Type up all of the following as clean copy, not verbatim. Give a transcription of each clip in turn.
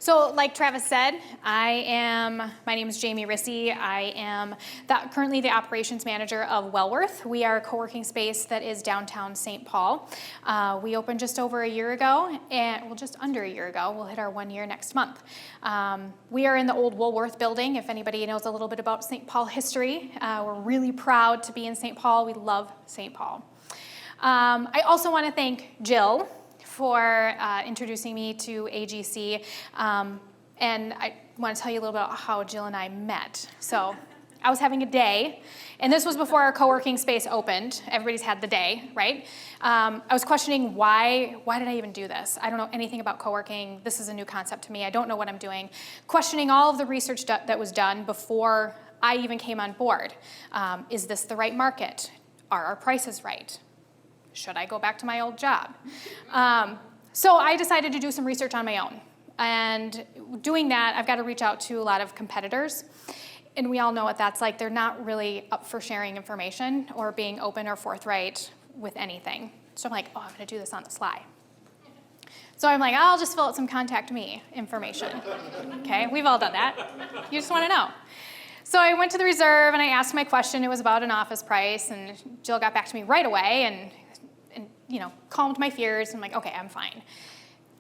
So like Travis said, my name is Jamie Rissi. I am currently the operations manager of Wellworth. We are a co-working space that is downtown St. Paul. We opened just over a year ago, just under a year ago. We'll hit our 1 year next month. We are in the old Woolworth building, if anybody knows a little bit about St. Paul history. We're really proud to be in St. Paul. We love St. Paul. I also want to thank Jill for introducing me to AGC. And I want to tell you a little bit about how Jill and I met. So I was having a day, and this was before our co-working space opened. Everybody's had the day, right? I was questioning why did I even do this? I don't know anything about co-working. This is a new concept to me. I don't know what I'm doing. Questioning all of the research that was done before I even came on board. Is this the right market? Are our prices right? Should I go back to my old job? So I decided to do some research on my own. And doing that, I've got to reach out to a lot of competitors. And we all know what that's like. They're not really up for sharing information or being open or forthright with anything. So I'm like, I'm going to do this on the sly. So I'm like, I'll just fill out some contact me information. Okay, we've all done that. You just want to know. So I went to the reserve and I asked my question. It was about an office price, and Jill got back to me right away and calmed my fears. I'm like, okay, I'm fine.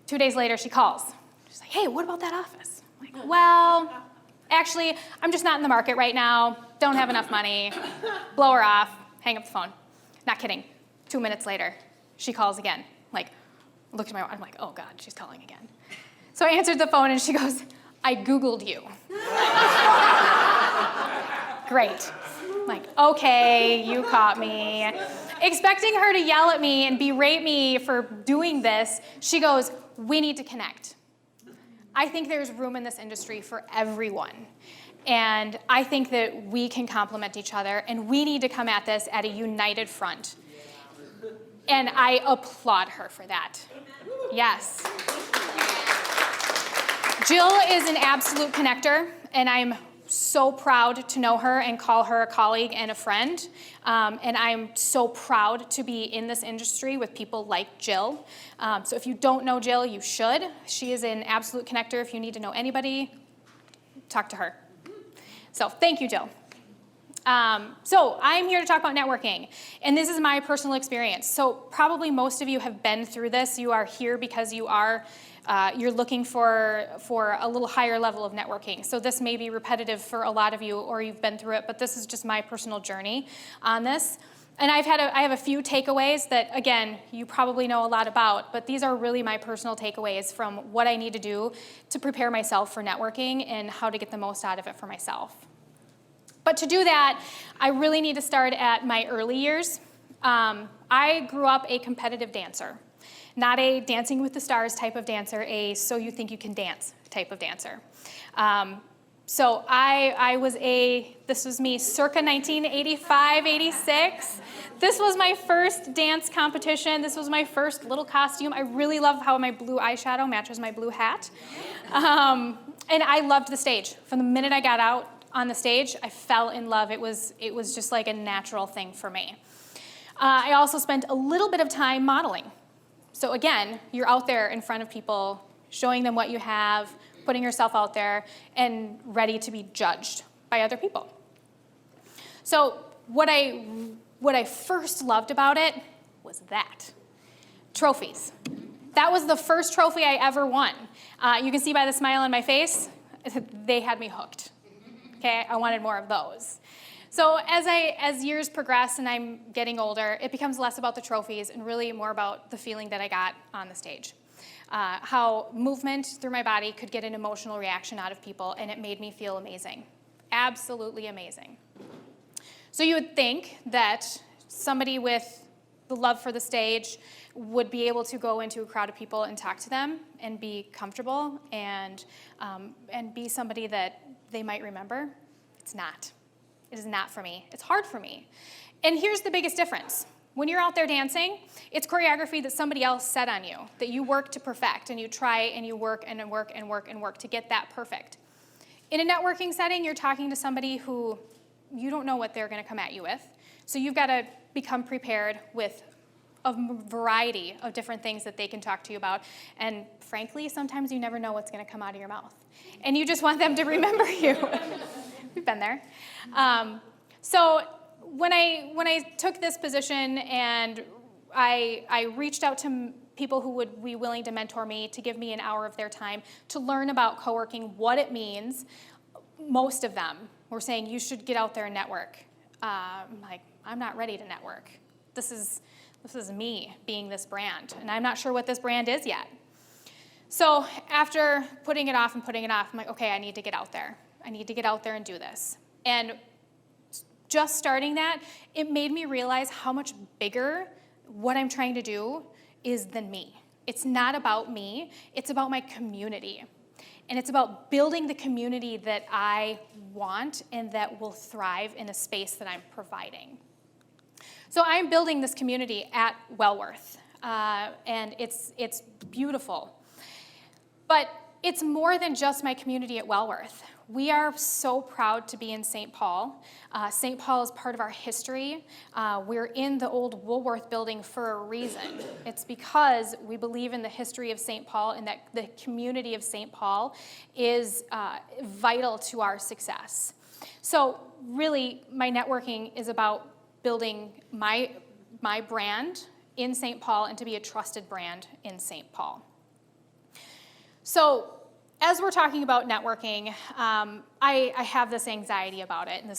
2 days later, she calls. She's like, hey, what about that office? I'm like, well, actually, I'm just not in the market right now. Don't have enough money. Blow her off. Hang up the phone. Not kidding. 2 minutes later, she calls again. Like, looked at my watch. I'm like, oh God, she's calling again. So I answered the phone and she goes, I Googled you. Great. I'm like, okay, you caught me. Expecting her to yell at me and berate me for doing this, she goes, we need to connect. I think there's room in this industry for everyone. And I think that we can complement each other, and we need to come at this at a united front. And I applaud her for that. Yes. Jill is an absolute connector, and I'm so proud to know her and call her a colleague and a friend. And I'm so proud to be in this industry with people like Jill. So if you don't know Jill, you should. She is an absolute connector. If you need to know anybody, talk to her. So thank you, Jill. So I'm here to talk about networking, and this is my personal experience. So probably most of you have been through this. You are here because you're looking for a little higher level of networking. So this may be repetitive for a lot of you, or you've been through it, but this is just my personal journey on this. And I have a few takeaways that, again, you probably know a lot about, but these are really my personal takeaways from what I need to do to prepare myself for networking and how to get the most out of it for myself. But to do that, I really need to start at my early years. I grew up a competitive dancer. Not a Dancing with the Stars type of dancer, a so you think you can dance type of dancer. So this was me circa 1985, 86. This was my first dance competition. This was my first little costume. I really love how my blue eyeshadow matches my blue hat. And I loved the stage. From the minute I got out on the stage, I fell in love. It was just like a natural thing for me. I also spent a little bit of time modeling. So again, you're out there in front of people, showing them what you have, putting yourself out there, and ready to be judged by other people. So what I first loved about it was that. Trophies. That was the first trophy I ever won. You can see by the smile on my face, they had me hooked. Okay, I wanted more of those. So as years progress and I'm getting older, it becomes less about the trophies and really more about the feeling that I got on the stage. How movement through my body could get an emotional reaction out of people, and it made me feel amazing. Absolutely amazing. So you would think that somebody with the love for the stage would be able to go into a crowd of people and talk to them and be comfortable and be somebody that they might remember. It's not. It is not for me. It's hard for me. And here's the biggest difference. When you're out there dancing, it's choreography that somebody else set on you, that you work to perfect, and you try and you work and work and work and work to get that perfect. In a networking setting, you're talking to somebody who you don't know what they're going to come at you with. So you've got to become prepared with a variety of different things that they can talk to you about. And frankly, sometimes you never know what's going to come out of your mouth. And you just want them to remember you. We've been there. So when I took this position and I reached out to people who would be willing to mentor me, to give me an hour of their time, to learn about co-working, what it means, most of them were saying, you should get out there and network. I'm like, I'm not ready to network. This is me being this brand, and I'm not sure what this brand is yet. So after putting it off, I'm like, okay, I need to get out there. I need to get out there and do this. And just starting that, it made me realize how much bigger what I'm trying to do is than me. It's not about me, it's about my community. And it's about building the community that I want and that will thrive in a space that I'm providing. So I'm building this community at Wellworth, and it's beautiful. But it's more than just my community at Wellworth. We are so proud to be in St. Paul. St. Paul is part of our history. We're in the old Woolworth building for a reason. It's because we believe in the history of St. Paul and that the community of St. Paul is vital to our success. So really, my networking is about building my brand in St. Paul and to be a trusted brand in St. Paul. So as we're talking about networking, I have this anxiety about it, and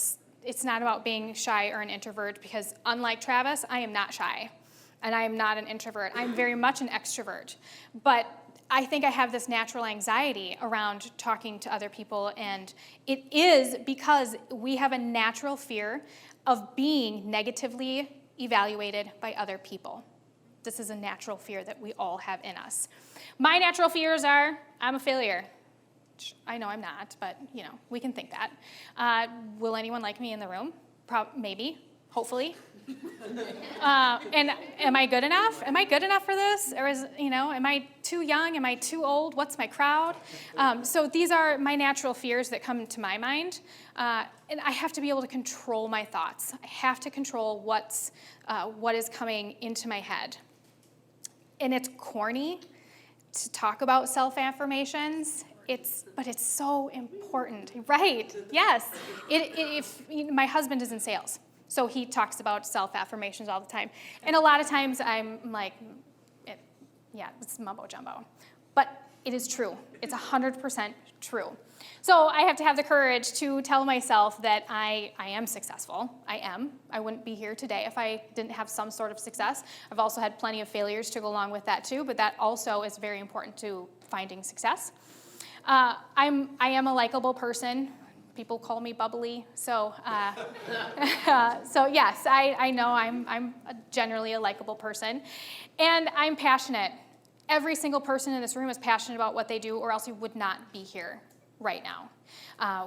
it's not about being shy or an introvert, because unlike Travis, I am not shy, and I am not an introvert. I'm very much an extrovert, but I think I have this natural anxiety around talking to other people, and it is because we have a natural fear of being negatively evaluated by other people. This is a natural fear that we all have in us. My natural fears are, I'm a failure. I know I'm not, but we can think that. Will anyone like me in the room? Maybe, hopefully. And am I good enough? Am I good enough for this? Or am I too young? Am I too old? What's my crowd? So these are my natural fears that come to my mind. And I have to be able to control my thoughts. I have to control what is coming into my head. And it's corny to talk about self-affirmations. But it's so important, right? Yes. My husband is in sales, so he talks about self-affirmations all the time. And a lot of times I'm like, it's mumbo jumbo. But it is true. It's 100% true. So I have to have the courage to tell myself that I am successful. I am. I wouldn't be here today if I didn't have some sort of success. I've also had plenty of failures to go along with that too, but that also is very important to finding success. I am a likable person. People call me bubbly, so yes, I know I'm generally a likable person, and I'm passionate. Every single person in this room is passionate about what they do, or else we would not be here right now.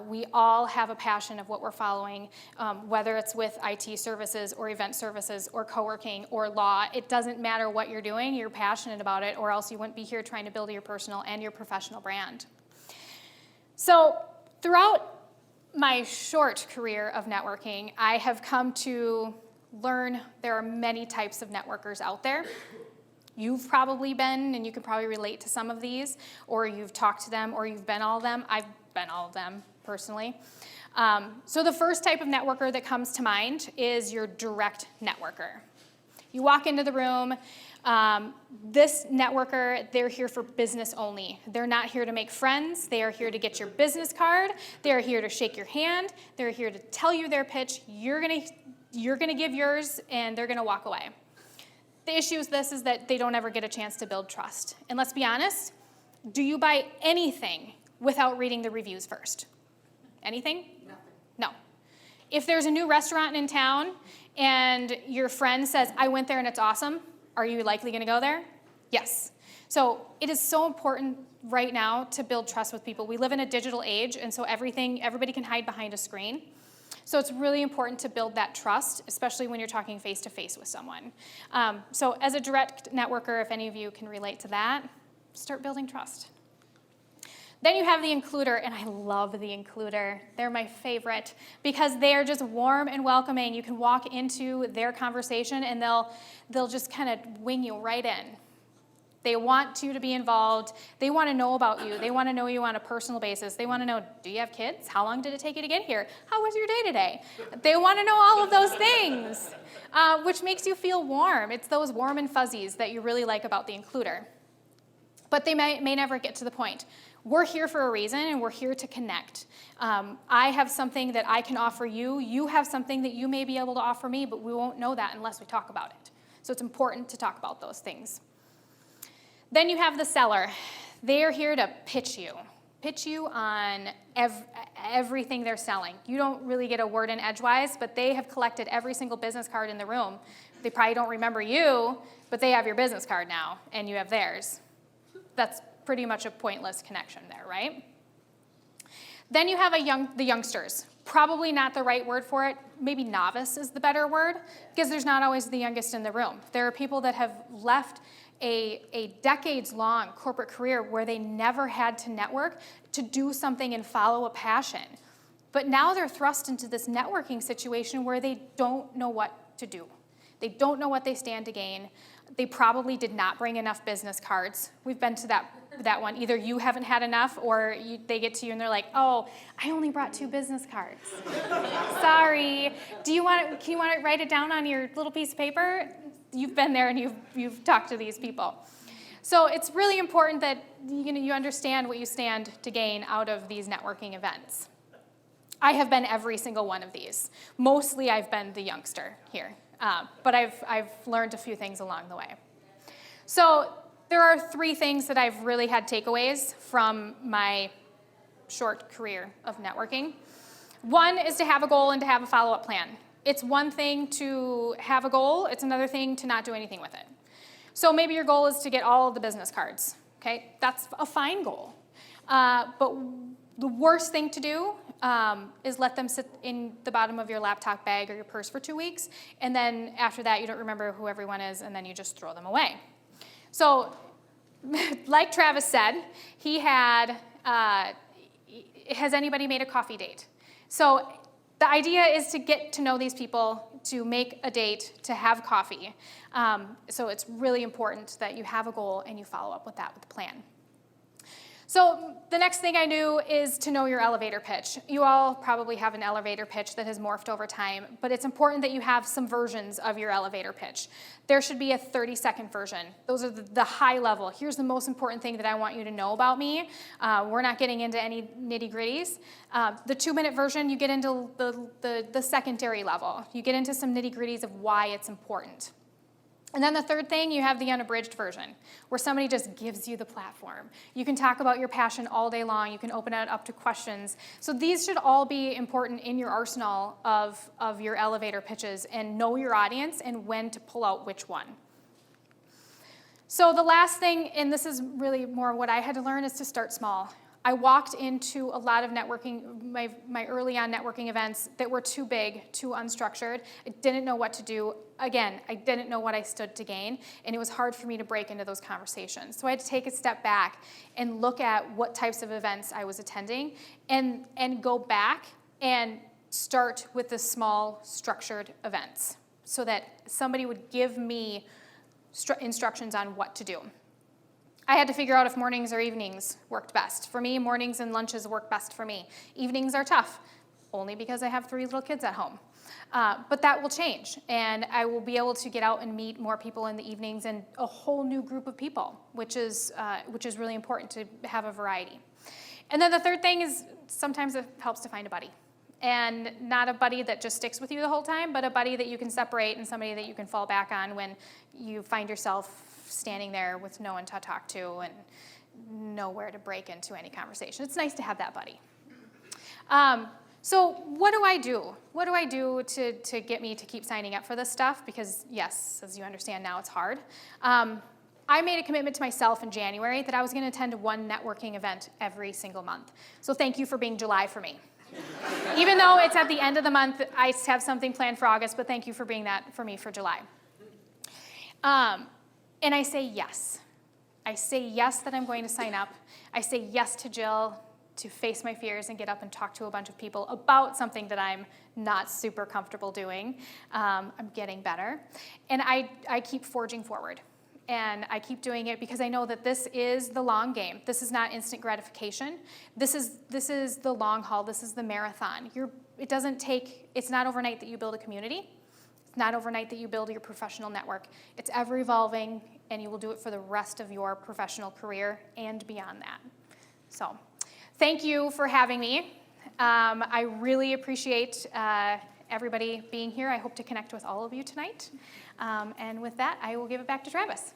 We all have a passion of what we're following, whether it's with IT services or event services or co-working or law. It doesn't matter what you're doing, you're passionate about it, or else you wouldn't be here trying to build your personal and your professional brand. So throughout my short career of networking, I have come to learn there are many types of networkers out there. You've probably been, and you can probably relate to some of these, or you've talked to them, or you've been all of them. I've been all of them, personally. So the first type of networker that comes to mind is your direct networker. You walk into the room. This networker, they're here for business only. They're not here to make friends. They are here to get your business card. They're here to shake your hand. They're here to tell you their pitch. You're gonna give yours, and they're gonna walk away. The issue with this is that they don't ever get a chance to build trust. And let's be honest, do you buy anything without reading the reviews first? Anything? Nothing. No. If there's a new restaurant in town and your friend says, I went there and it's awesome, are you likely going to go there? Yes. So it is so important right now to build trust with people. We live in a digital age, and so everybody can hide behind a screen. So it's really important to build that trust, especially when you're talking face-to-face with someone. So as a direct networker, if any of you can relate to that, start building trust. Then you have the includer, and I love the includer. They're my favorite because they are just warm and welcoming. You can walk into their conversation and they'll just kind of wing you right in. They want you to be involved. They want to know about you. They want to know you on a personal basis. They want to know, do you have kids? How long did it take you to get here? How was your day today? They want to know all of those things, which makes you feel warm. It's those warm and fuzzies that you really like about the includer. But they may never get to the point. We're here for a reason, and we're here to connect. I have something that I can offer you. You have something that you may be able to offer me, but we won't know that unless we talk about it. So it's important to talk about those things. Then you have the seller. They are here to pitch you on everything they're selling. You don't really get a word in edgewise, but they have collected every single business card in the room. They probably don't remember you, but they have your business card now, and you have theirs. That's pretty much a pointless connection there, right? Then you have the youngsters. Probably not the right word for it. Maybe novice is the better word, because there's not always the youngest in the room. There are people that have left a decades-long corporate career where they never had to network to do something and follow a passion. But now they're thrust into this networking situation where they don't know what to do. They don't know what they stand to gain. They probably did not bring enough business cards. We've been to that one. Either you haven't had enough, or they get to you and they're like, oh, I only brought 2 business cards. Sorry. Can you want to write it down on your little piece of paper? You've been there and you've talked to these people. So it's really important that you understand what you stand to gain out of these networking events. I have been every single one of these. Mostly I've been the youngster here, but I've learned a few things along the way. So there are 3 things that I've really had takeaways from my short career of networking. One is to have a goal and to have a follow-up plan. It's one thing to have a goal, it's another thing to not do anything with it. So maybe your goal is to get all of the business cards, okay? That's a fine goal. But the worst thing to do is let them sit in the bottom of your laptop bag or your purse for 2 weeks, and then after that you don't remember who everyone is, and then you just throw them away. So, like Travis said, he had, has anybody made a coffee date? So the idea is to get to know these people, to make a date, to have coffee. So it's really important that you have a goal and you follow up with that with a plan. So the next thing I knew is to know your elevator pitch. You all probably have an elevator pitch that has morphed over time, but it's important that you have some versions of your elevator pitch. There should be a 30-second version. Those are the high level. Here's the most important thing that I want you to know about me. We're not getting into any nitty-gritties. The 2-minute version, you get into the secondary level. You get into some nitty-gritties of why it's important. And then the third thing, you have the unabridged version, where somebody just gives you the platform. You can talk about your passion all day long. You can open it up to questions. So these should all be important in your arsenal of your elevator pitches, and know your audience and when to pull out which one. So the last thing, and this is really more what I had to learn, is to start small. I walked into a lot of networking, my early on networking events that were too big, too unstructured. I didn't know what to do. Again, I didn't know what I stood to gain, and it was hard for me to break into those conversations. So I had to take a step back and look at what types of events I was attending, and go back and start with the small, structured events so that somebody would give me instructions on what to do. I had to figure out if mornings or evenings worked best. For me, mornings and lunches work best for me. Evenings are tough, only because I have 3 little kids at home. But that will change, and I will be able to get out and meet more people in the evenings and a whole new group of people, which is really important to have a variety. And then the third thing is sometimes it helps to find a buddy. And not a buddy that just sticks with you the whole time, but a buddy that you can separate and somebody that you can fall back on when you find yourself standing there with no one to talk to and nowhere to break into any conversation. It's nice to have that buddy. So what do I do? What do I do to get me to keep signing up for this stuff? Because yes, as you understand now, it's hard. I made a commitment to myself in January that I was going to attend 1 networking event every single month. So thank you for being July for me. Even though it's at the end of the month, I have something planned for August, but thank you for being that for me for July. And I say yes. I say yes that I'm going to sign up. I say yes to Jill to face my fears and get up and talk to a bunch of people about something that I'm not super comfortable doing. I'm getting better. And I keep forging forward. And I keep doing it because I know that this is the long game. This is not instant gratification. This is the long haul. This is the marathon. It's not overnight that you build a community. It's not overnight that you build your professional network. It's ever evolving, and you will do it for the rest of your professional career and beyond that. So thank you for having me. I really appreciate everybody being here. I hope to connect with all of you tonight. And with that, I will give it back to Travis.